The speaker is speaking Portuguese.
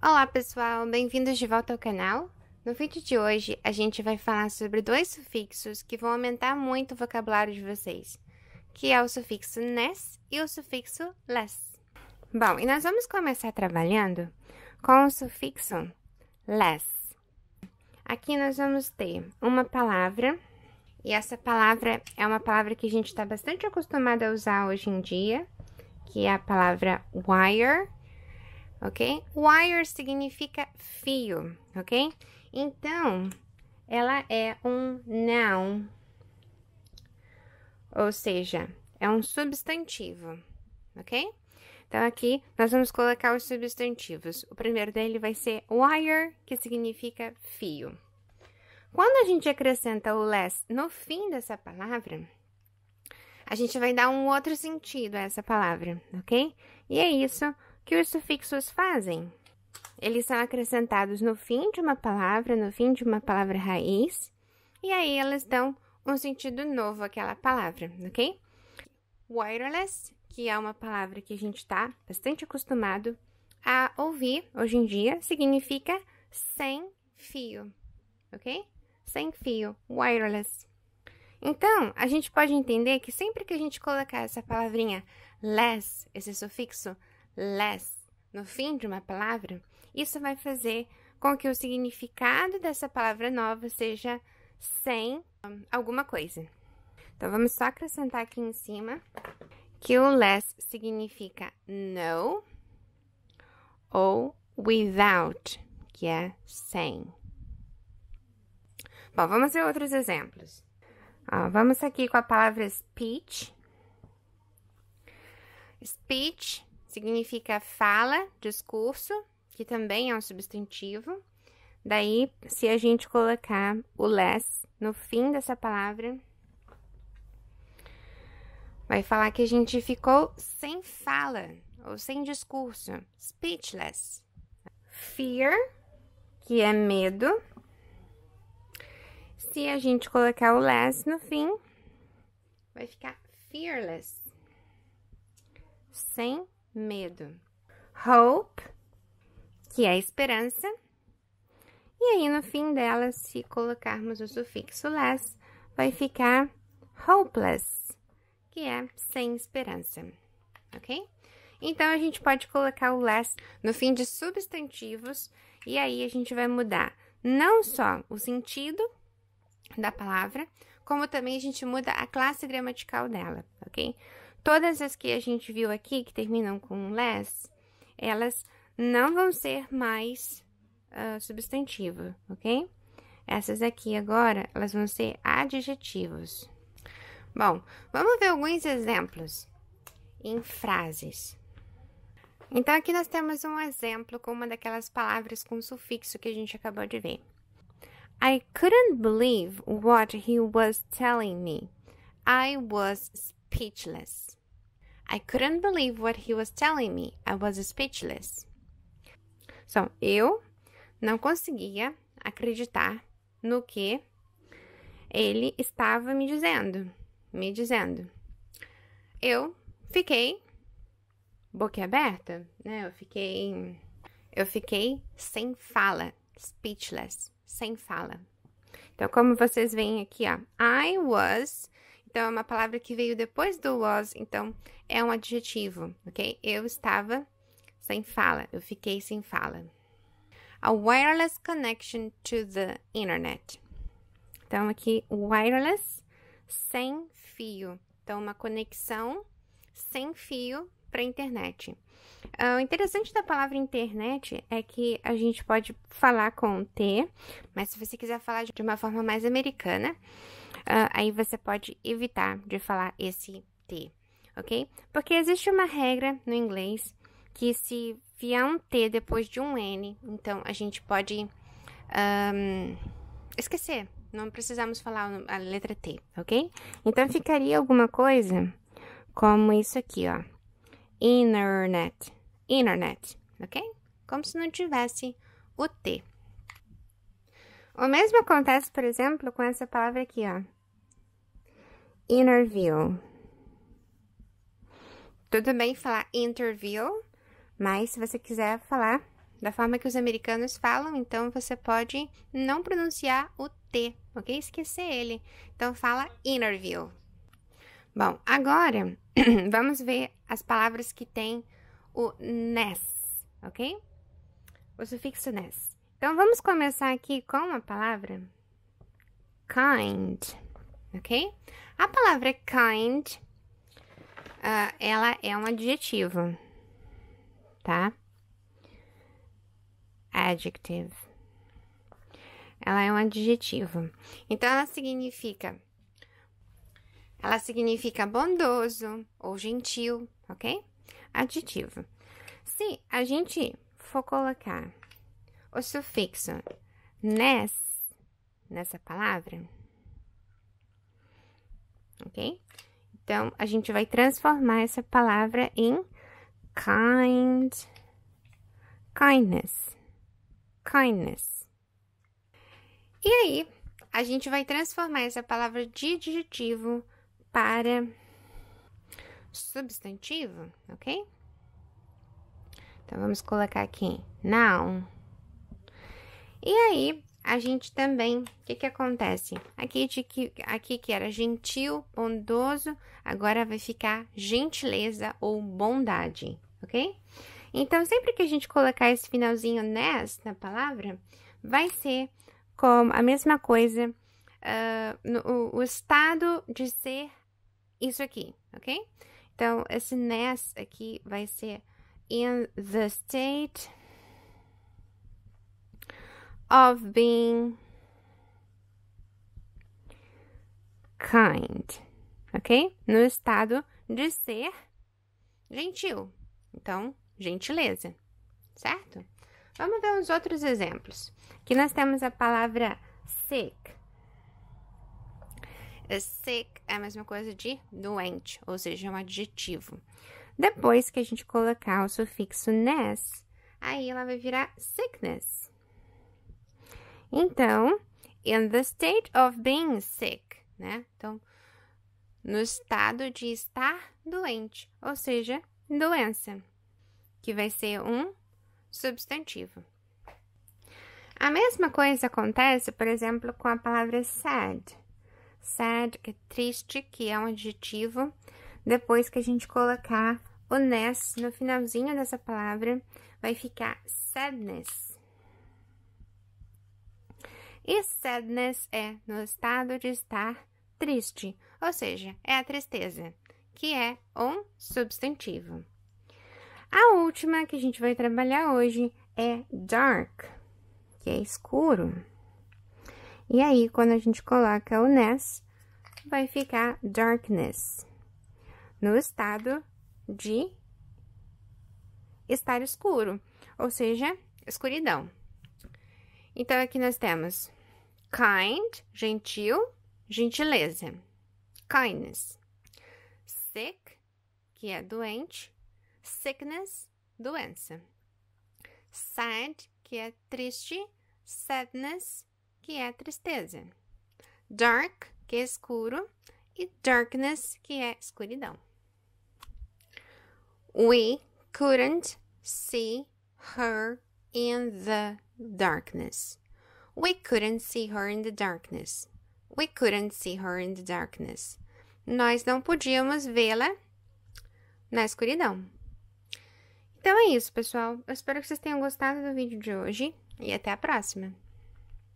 Olá pessoal, bem-vindos de volta ao canal. No vídeo de hoje, a gente vai falar sobre dois sufixos que vão aumentar muito o vocabulário de vocês, que é o sufixo ness e o sufixo less. Bom, e nós vamos começar trabalhando com o sufixo less. Aqui nós vamos ter uma palavra, e essa palavra é uma palavra que a gente está bastante acostumado a usar hoje em dia, que é a palavra wire, ok? Wire significa fio, ok? Então, ela é um noun, ou seja, é um substantivo, ok? Então, aqui nós vamos colocar os substantivos. O primeiro dele vai ser wire, que significa fio. Quando a gente acrescenta o less no fim dessa palavra, a gente vai dar um outro sentido a essa palavra, ok? E é isso que os sufixos fazem. Eles são acrescentados no fim de uma palavra, no fim de uma palavra raiz, e aí elas dão um sentido novo àquela palavra, ok? Wireless, que é uma palavra que a gente está bastante acostumado a ouvir hoje em dia, significa sem fio, ok? Sem fio, wireless. Então, a gente pode entender que sempre que a gente colocar essa palavrinha less, esse sufixo less, no fim de uma palavra, isso vai fazer com que o significado dessa palavra nova seja sem alguma coisa. Então, vamos só acrescentar aqui em cima que o less significa no ou without, que é sem. Bom, vamos ver outros exemplos. Vamos aqui com a palavra speech. Speech significa fala, discurso, que também é um substantivo. Daí, se a gente colocar o less no fim dessa palavra, vai falar que a gente ficou sem fala, ou sem discurso, speechless. Fear, que é medo. Se a gente colocar o less no fim, vai ficar fearless, sem medo. Hope, que é esperança. E aí, no fim dela, se colocarmos o sufixo less, vai ficar hopeless, que é sem esperança, ok? Então, a gente pode colocar o less no fim de substantivos, e aí a gente vai mudar não só o sentido da palavra, como também a gente muda a classe gramatical dela, ok? Todas as que a gente viu aqui, que terminam com less, elas não vão ser mais substantivo, ok? Essas aqui agora, elas vão ser adjetivos. Bom, vamos ver alguns exemplos em frases. Então, aqui nós temos um exemplo com uma daquelas palavras com sufixo que a gente acabou de ver. I couldn't believe what he was telling me. I was speechless. I couldn't believe what he was telling me. I was speechless. So, eu não conseguia acreditar no que ele estava me dizendo. Eu fiquei boquiaberta, né? Eu fiquei sem fala, speechless, sem fala. Então, como vocês veem aqui, ó, I was, então é uma palavra que veio depois do was, então é um adjetivo, ok? Eu estava sem fala, eu fiquei sem fala. A wireless connection to the internet. Então, aqui, wireless, sem fio. Então, uma conexão sem fio para a internet. O interessante da palavra internet é que a gente pode falar com T, mas se você quiser falar de uma forma mais americana, aí você pode evitar de falar esse T, ok? Porque existe uma regra no inglês que se vier um T depois de um N, então a gente pode esquecer, não precisamos falar a letra T, ok? Então ficaria alguma coisa como isso aqui, ó, internet, ok? Como se não tivesse o T. O mesmo acontece, por exemplo, com essa palavra aqui, ó, interview. Tudo bem falar interview, mas se você quiser falar da forma que os americanos falam, então você pode não pronunciar o T, ok? Esquecer ele. Então, fala interview. Bom, agora vamos ver as palavras que tem o ness, ok? O sufixo ness. Então, vamos começar aqui com a palavra kind, ok? A palavra kind, ela é um adjetivo, tá? Adjective. Ela é um adjetivo. Então, ela significa bondoso ou gentil, ok? Adjetivo. Se a gente for colocar o sufixo ness nessa palavra, ok? Então, a gente vai transformar essa palavra em kindness. E aí, a gente vai transformar essa palavra de adjetivo para substantivo, ok? Então, vamos colocar aqui noun. E aí, a gente também, o que acontece? Aqui que era gentil, bondoso, agora vai ficar gentileza ou bondade, ok? Então, sempre que a gente colocar esse finalzinho ness na palavra, vai ser como a mesma coisa, o estado de ser isso aqui, ok? Então, esse ness aqui vai ser in the state of being kind, ok? No estado de ser gentil. Então, gentileza, certo? Vamos ver uns outros exemplos. Aqui nós temos a palavra sick. Sick é a mesma coisa de doente, ou seja, é um adjetivo. Depois que a gente colocar o sufixo ness, aí ela vai virar sickness. Então, in the state of being sick, né? Então, no estado de estar doente, ou seja, doença, que vai ser um substantivo. A mesma coisa acontece, por exemplo, com a palavra sad. Sad, que é triste, que é um adjetivo. Depois que a gente colocar o ness no finalzinho dessa palavra, vai ficar sadness. E sadness é no estado de estar triste, ou seja, é a tristeza, que é um substantivo. A última que a gente vai trabalhar hoje é dark, que é escuro. E aí, quando a gente coloca o ness, vai ficar darkness, no estado de estar escuro, ou seja, escuridão. Então, aqui nós temos kind, gentil, gentileza. Kindness. Sick, que é doente. Sickness, doença. Sad, que é triste. Sadness, que é tristeza. Dark, que é escuro. E darkness, que é escuridão. We couldn't see her in the darkness. We couldn't see her in the darkness. We couldn't see her in the darkness. Nós não podíamos vê-la na escuridão. Então é isso, pessoal. Eu espero que vocês tenham gostado do vídeo de hoje e até a próxima.